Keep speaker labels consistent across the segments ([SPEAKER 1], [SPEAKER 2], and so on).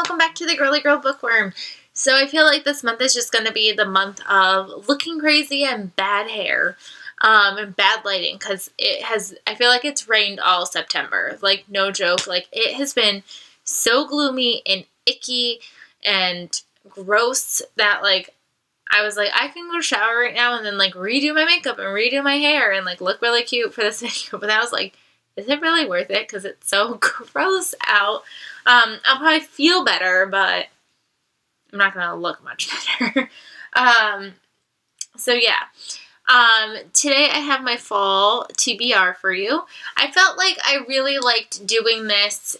[SPEAKER 1] welcome back to the Girly Girl Bookworm. So I feel like this month is just going to be the month of looking crazy and bad hair and bad lighting, because I feel like it's rained all September. Like, no joke. Like, it has been so gloomy and icky and gross that, like, I was like, I can go shower right now and then, like, redo my makeup and redo my hair and, like, look really cute for this video. But I was like, is it really worth it? Because it's so gross out. I'll probably feel better, but I'm not going to look much better. So yeah. Today I have my fall TBR for you. I felt like I really liked doing this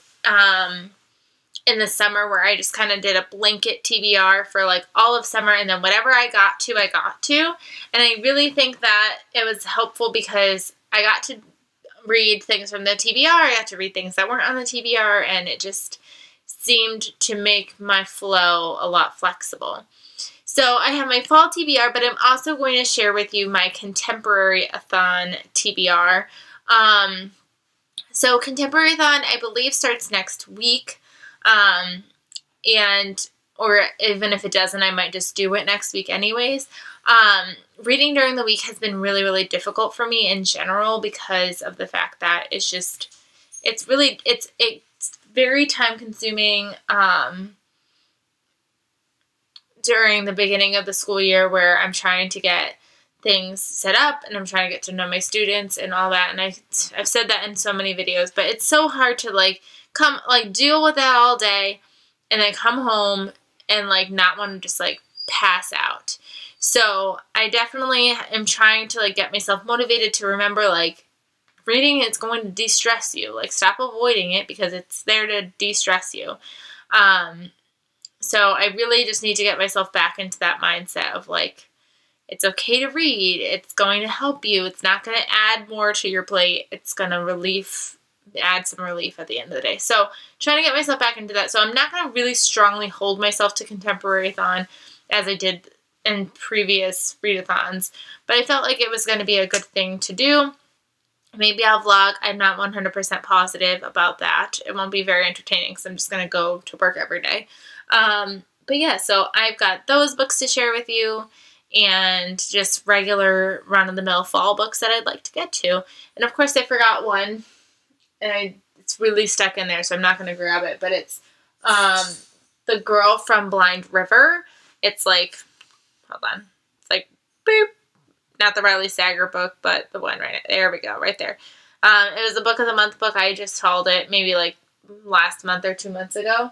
[SPEAKER 1] in the summer, where I just kind of did a blanket TBR for like all of summer, and then whatever I got to, I got to. And I really think that it was helpful because I got to read things from the TBR, I got to read things that weren't on the TBR, and it just seemed to make my flow a lot flexible. So I have my fall TBR, but I'm also going to share with you my contemporary-a-thon TBR. So contemporary-a-thon, I believe, starts next week, or even if it doesn't, I might just do it next week anyways. Reading during the week has been really, really difficult for me in general because of the fact that it's very time consuming, during the beginning of the school year, where I'm trying to get things set up and I'm trying to get to know my students and all that. And I've said that in so many videos, but it's so hard to deal with that all day and then come home and not want to just pass out. So I definitely am trying to get myself motivated to remember reading is going to de-stress you. Stop avoiding it because it's there to de-stress you. So I really just need to get myself back into that mindset of it's okay to read. It's going to help you. It's not going to add more to your plate. It's going to add some relief at the end of the day. So trying to get myself back into that. So I'm not going to really strongly hold myself to contemporary-a-thon as I did in previous readathons, but I felt like it was going to be a good thing to do. Maybe I'll vlog. I'm not 100% positive about that. It won't be very entertaining because I'm just going to go to work every day. But yeah, so I've got those books to share with you and just regular run-of-the-mill fall books that I'd like to get to. And of course I forgot one, and it's really stuck in there, so I'm not going to grab it, but it's The Girl from Blind River. It's hold on. It's boop. Not the Riley Sager book, but the one right there we go, right there. It was a book of the month book. I just hauled it maybe last month or 2 months ago.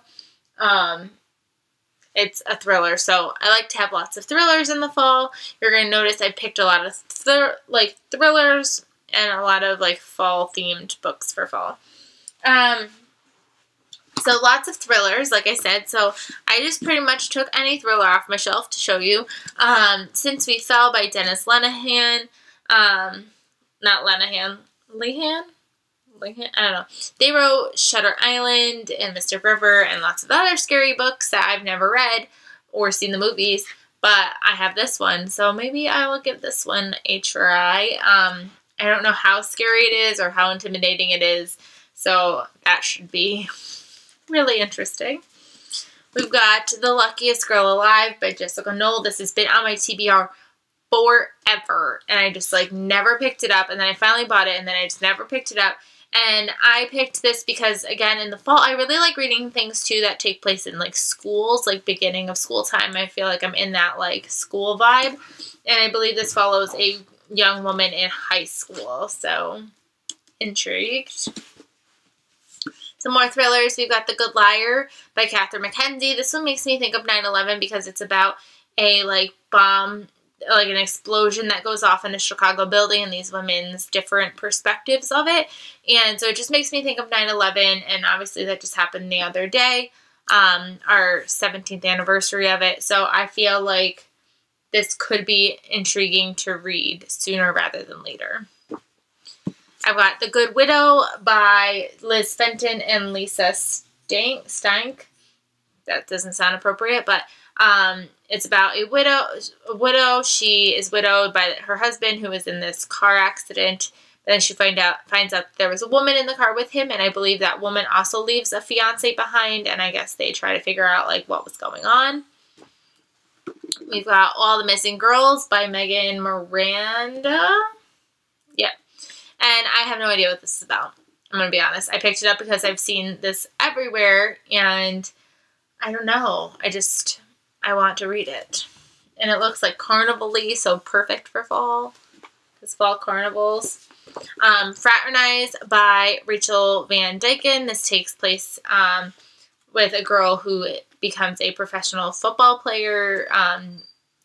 [SPEAKER 1] It's a thriller, so I like to have lots of thrillers in the fall. You're going to notice I picked a lot of thrillers and a lot of fall-themed books for fall. So lots of thrillers, like I said. So I just pretty much took any thriller off my shelf to show you. Since We Fell by Dennis Lehane. Not Lehane. Lehane? I don't know. They wrote Shutter Island and Mystic River and lots of other scary books that I've never read or seen the movies, but I have this one, so maybe I will give this one a try. I don't know how scary it is or how intimidating it is, so that should be really interesting. We've got The Luckiest Girl Alive by Jessica Knoll. This has been on my TBR forever, and I just never picked it up, and then I finally bought it, and then I just never picked it up. And I picked this because, again, in the fall, I really like reading things, too, that take place in, schools, beginning of school time. I feel like I'm in that, school vibe. And I believe this follows a young woman in high school. So, intrigued. Some more thrillers. We've got The Good Liar by Catherine Mackenzie. This one makes me think of 9/11 because it's about a, bomb, an explosion that goes off in a Chicago building and these women's different perspectives of it. And so it just makes me think of 9/11, and obviously that just happened the other day, our 17th anniversary of it. So I feel like this could be intriguing to read sooner rather than later. I've got The Good Widow by Liz Fenton and Lisa Stank. That doesn't sound appropriate, but it's about a widow. She is widowed by her husband, who was in this car accident, then she finds out that there was a woman in the car with him, and I believe that woman also leaves a fiance behind, and I guess they try to figure out, like, what was going on. We've got All the Missing Girls by Megan Miranda. Yep. And I have no idea what this is about. I'm going to be honest. I picked it up because I've seen this everywhere, and I don't know. I want to read it. And it looks like carnival-y, so perfect for fall. Because fall carnivals. Fraternize by Rachel Van Dyken. This takes place with a girl who becomes a professional football player,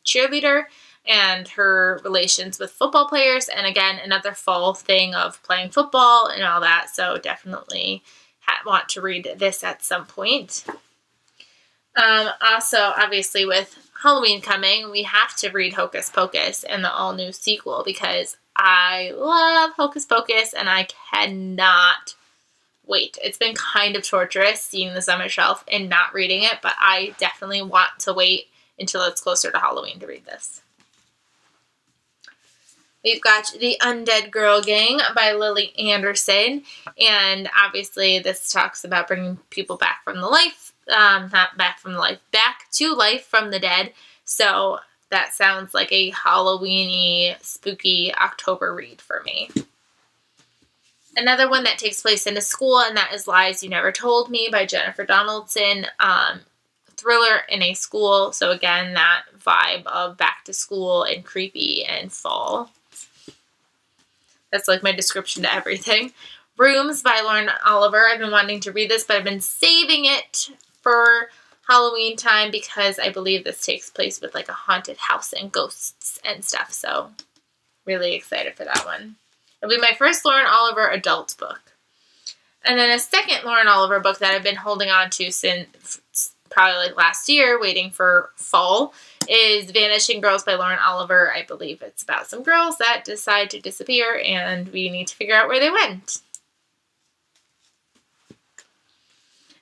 [SPEAKER 1] cheerleader, and her relations with football players. And again, another fall thing of playing football and all that. So definitely want to read this at some point. Also, obviously, with Halloween coming, we have to read Hocus Pocus and the all-new sequel because I love Hocus Pocus and I cannot wait. It's been kind of torturous seeing this on my shelf and not reading it, but I definitely want to wait until it's closer to Halloween to read this. We've got The Undead Girl Gang by Lily Anderson, and obviously this talks about bringing people back from the life, back to life from the dead, so that sounds like a Halloween-y, spooky October read for me. Another one that takes place in a school, and that is Lies You Never Told Me by Jennifer Donaldson. Thriller in a school, so again, that vibe of back to school and creepy and fall. That's like my description to everything. Rooms by Lauren Oliver. I've been wanting to read this, but I've been saving it for Halloween time because I believe this takes place with like a haunted house and ghosts and stuff, so really excited for that one. It'll be my first Lauren Oliver adult book. And then a second Lauren Oliver book that I've been holding on to since probably like last year, waiting for fall, is Vanishing Girls by Lauren Oliver. I believe it's about some girls that decide to disappear and we need to figure out where they went.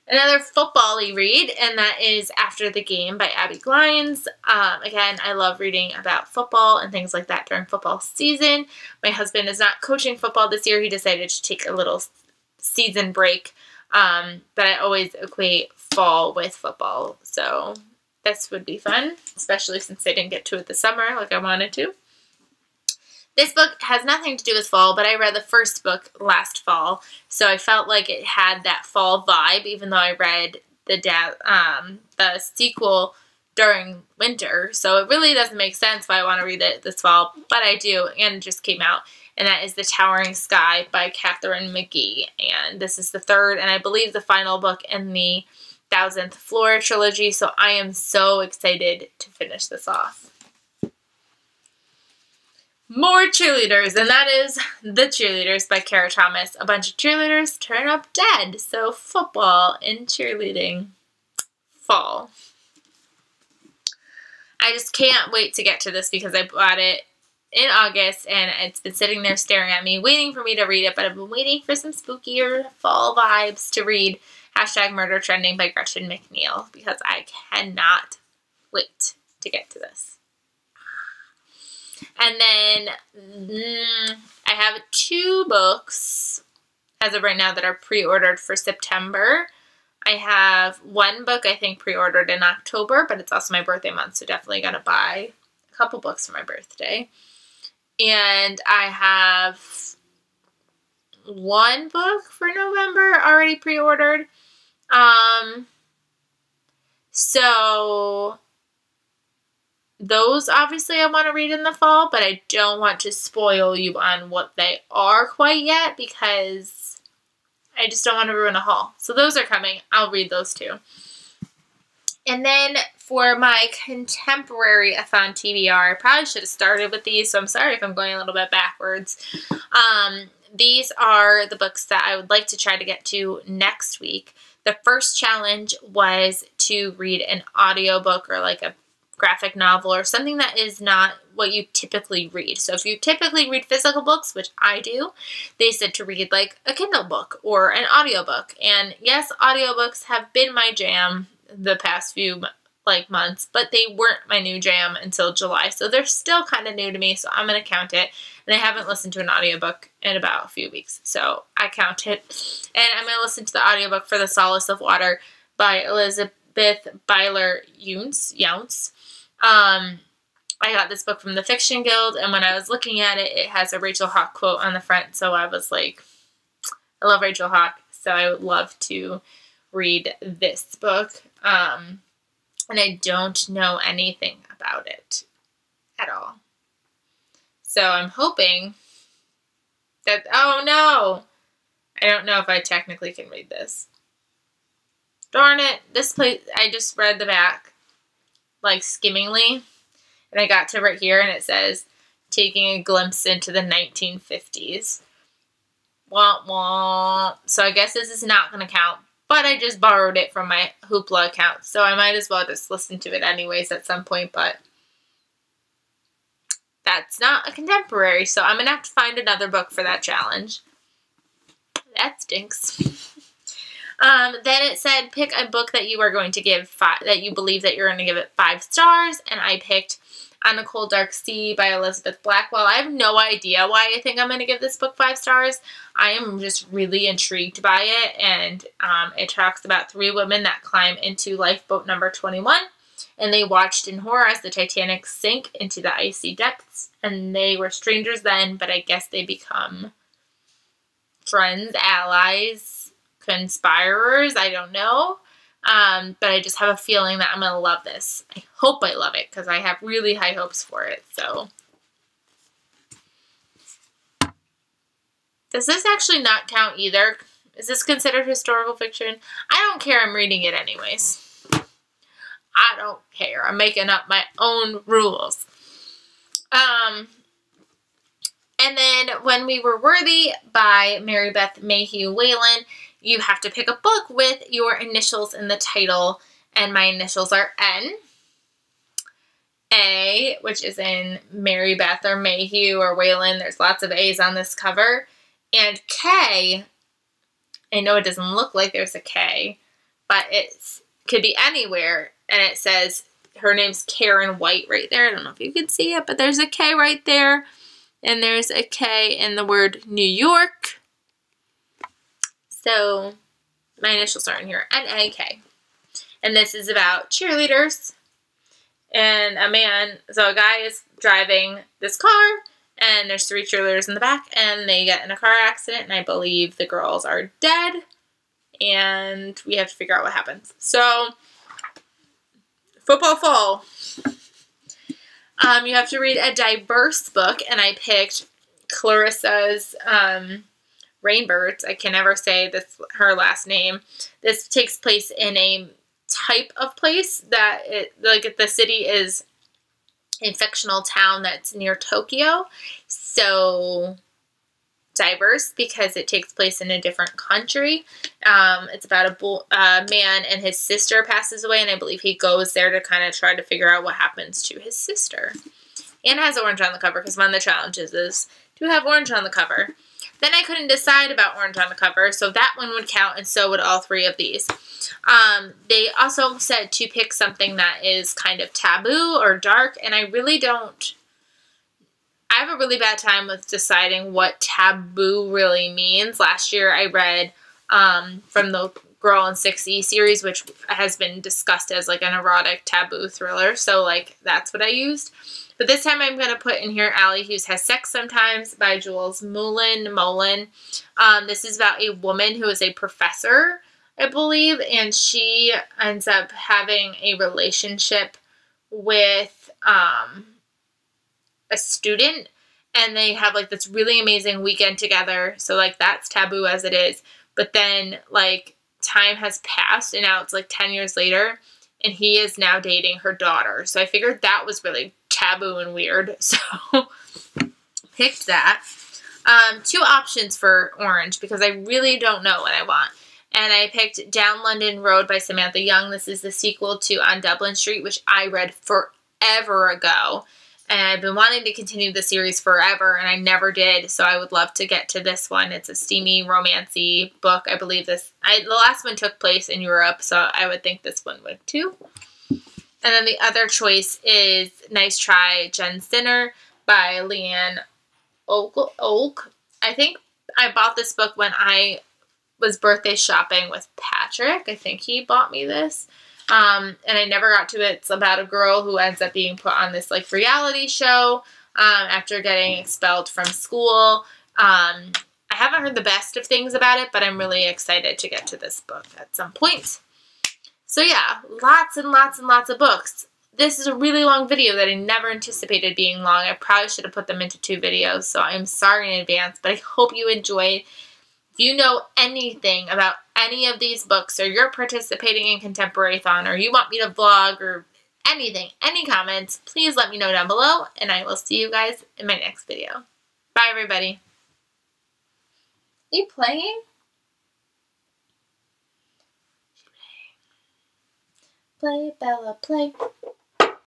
[SPEAKER 1] Another football-y read, and that is After the Game by Abby Glines. Again, I love reading about football and things like that during football season. My husband is not coaching football this year. He decided to take a little season break, but I always equate fall with football, so this would be fun, especially since I didn't get to it this summer like I wanted to. This book has nothing to do with fall, but I read the first book last fall, so I felt like it had that fall vibe, even though I read the sequel during winter. So it really doesn't make sense why I want to read it this fall, but I do, and it just came out, and that is The Towering Sky by Catherine McGee. And this is the third, and I believe the final book in the 1000th Floor trilogy, so I am so excited to finish this off. More cheerleaders, and that is The Cheerleaders by Kara Thomas. A bunch of cheerleaders turn up dead, so football and cheerleading. Fall. I just can't wait to get to this because I bought it in August, and it's been sitting there staring at me, waiting for me to read it, but I've been waiting for some spookier fall vibes to read #Murder Trending by Gretchen McNeil because I cannot wait to get to this. And then I have 2 books as of right now that are pre-ordered for September. I have 1 book I think pre-ordered in October, but it's also my birthday month, so definitely going to buy a couple books for my birthday. And I have 1 book for November already pre-ordered. So those obviously I want to read in the fall, but I don't want to spoil you on what they are quite yet because I just don't want to ruin a haul. So those are coming. I'll read those too. And then for my contemporary-a-thon TBR, I probably should have started with these, so I'm sorry if I'm going a little bit backwards. These are the books that I would like to try to get to next week. The first challenge was to read an audiobook or like a graphic novel or something that is not what you typically read. So if you typically read physical books, which I do, they said to read like a Kindle book or an audiobook. And yes, audiobooks have been my jam the past few like months, but they weren't my new jam until July. So they're still kind of new to me, so I'm going to count it. And I haven't listened to an audiobook in about a few weeks, so I count it. And I'm going to listen to the audiobook for The Solace of Water by Elizabeth Byler Younce. I got this book from the Fiction Guild, and when I was looking at it, it has a Rachel Hawk quote on the front, so I was like, I love Rachel Hawk, so I would love to read this book. And I don't know anything about it at all. So I'm hoping that, oh no! I don't know if I technically can read this. Darn it, this place, I just read the back, like skimmingly, and I got to right here and it says, taking a glimpse into the 1950s. Wah wah. So I guess this is not going to count, but I just borrowed it from my Hoopla account, so I might as well just listen to it anyways at some point, but that's not a contemporary, so I'm going to have to find another book for that challenge. That stinks. Then it said, pick a book that you are going to give that you believe that you're going to give it 5 stars, and I picked On a Cold Dark Sea by Elizabeth Blackwell. I have no idea why I think I'm going to give this book 5 stars. I am just really intrigued by it, and it talks about 3 women that climb into lifeboat number 21, and they watched in horror as the Titanic sank into the icy depths, and they were strangers then, but I guess they become friends, allies, conspirers, I don't know. But I just have a feeling that I'm going to love this. I hope I love it, because I have really high hopes for it, so. Does this actually not count either? Is this considered historical fiction? I don't care, I'm reading it anyways. I don't care. I'm making up my own rules. And then When We Were Worthy by Mary Beth Mayhew Whalen. You have to pick a book with your initials in the title, and my initials are N. A, which is in Mary Beth or Mayhew or Whalen. There's lots of A's on this cover. And K, I know it doesn't look like there's a K, but it could be anywhere. And it says her name's Karen White right there. I don't know if you can see it, but there's a K right there. And there's a K in the word New York. So my initials are in here, N-A-K. And this is about cheerleaders. And a guy is driving this car, and there's 3 cheerleaders in the back, and they get in a car accident, and I believe the girls are dead, and we have to figure out what happens. So, football fall. You have to read a diverse book, and I picked Clarissa's Rainbirds. I can never say her last name. This takes place in a type of place that the city is a fictional town that's near Tokyo. So diverse because it takes place in a different country. It's about a man and his sister passes away, and I believe he goes there to kind of try to figure out what happens to his sister. And it has orange on the cover because one of the challenges is to have orange on the cover. Then I couldn't decide about orange on the cover, so that one would count, and so would all 3 of these. They also said to pick something that is kind of taboo or dark, and I really don't. I have a really bad time with deciding what taboo really means. Last year I read from the Girl in 6E series, which has been discussed as like an erotic taboo thriller, so like that's what I used. But this time I'm going to put in here Allie Hughes Has Sex Sometimes by Jules Mullen. This is about a woman who is a professor, I believe, and she ends up having a relationship with a student, and they have like this really amazing weekend together. So like that's taboo as it is. But then like time has passed, and now it's like 10 years later, and he is now dating her daughter. So I figured that was really taboo and weird, so picked that. 2 options for orange because I really don't know what I want. And I picked Down London Road by Samantha Young. This is the sequel to On Dublin Street, which I read forever ago. And I've been wanting to continue the series forever, and I never did, so I would love to get to this one. It's a steamy, romancy book. I believe the last one took place in Europe, so I would think this one would too. And then the other choice is Nice Try, Jen Sinner by Leanne Oak. I think I bought this book when I was birthday shopping with Patrick. I think he bought me this. And I never got to it. It's about a girl who ends up being put on this like reality show after getting expelled from school. I haven't heard the best of things about it, but I'm really excited to get to this book at some point. So yeah, lots and lots and lots of books. This is a really long video that I never anticipated being long. I probably should have put them into 2 videos, so I'm sorry in advance, but I hope you enjoyed. If you know anything about any of these books, or you're participating in Contemporary-thon, or you want me to vlog, or anything, any comments, please let me know down below, and I will see you guys in my next video. Bye, everybody. Are you playing? Play, Bella, play.